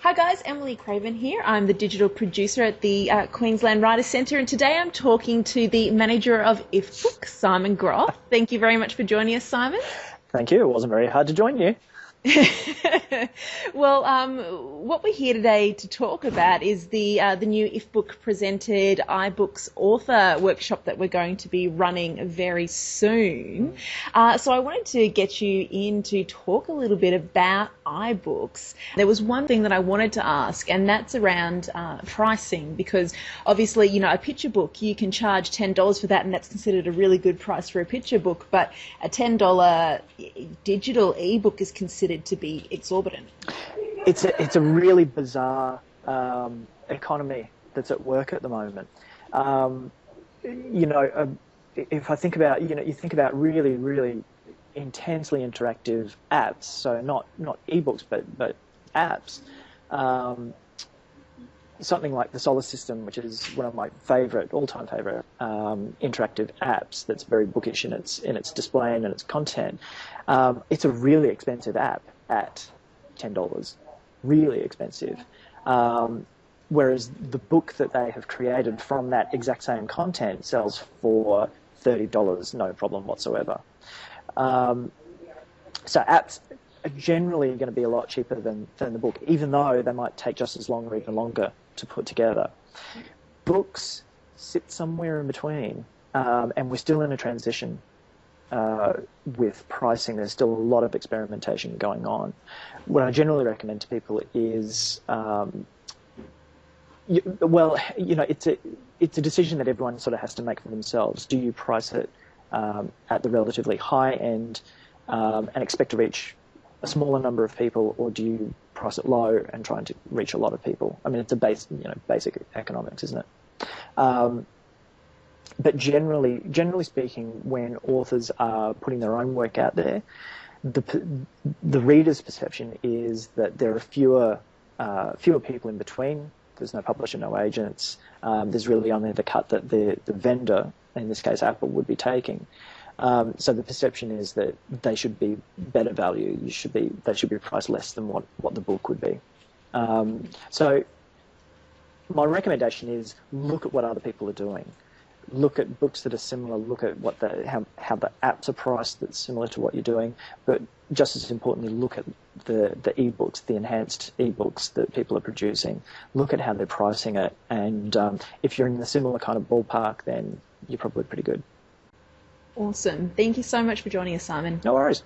Hi guys, Emily Craven here. I'm the digital producer at the Queensland Writers Centre, and today I'm talking to the manager of iBooks, Simon Groff. Thank you very much for joining us, Simon. Thank you. It wasn't very hard to join you. Well, what we're here today to talk about is the new iBook presented iBooks author workshop that we're going to be running very soon. So I wanted to get you in to talk a little bit about iBooks. There was one thing that I wanted to ask, and that's around pricing, because obviously, you know, a picture book, you can charge $10 for that, and that's considered a really good price for a picture book, but a $10 digital ebook is considered to be exorbitant. It's a really bizarre economy that's at work at the moment. If I think about, you think about really, really intensely interactive apps, so not ebooks, but apps. Something like the Solar System, which is one of my all-time favorite interactive apps. That's very bookish in its display and in its content. It's a really expensive app at $10, really expensive. Whereas the book that they have created from that exact same content sells for $30, no problem whatsoever. So apps are generally going to be a lot cheaper than the book, even though they might take just as long or even longer to put together. Books sit somewhere in between, and we're still in a transition with pricing. There's still a lot of experimentation going on. What I generally recommend to people is, it's a decision that everyone sort of has to make for themselves. Do you price it at the relatively high end and expect to reach a smaller number of people, or do you price it low and trying to reach a lot of people? I mean, it's basic economics, isn't it? But generally speaking, when authors are putting their own work out there, the reader's perception is that there are fewer people in between. There's no publisher, no agents. There's really only the cut that the vendor, in this case Apple, would be taking. So the perception is that they should be better value. They should be priced less than what the book would be. So my recommendation is look at what other people are doing. Look at books that are similar. Look at how the apps are priced that's similar to what you're doing. But just as importantly, look at the ebooks, the enhanced ebooks that people are producing. Look at how they're pricing it, and if you're in the similar kind of ballpark, then you're probably pretty good. Awesome. Thank you so much for joining us, Simon. No worries.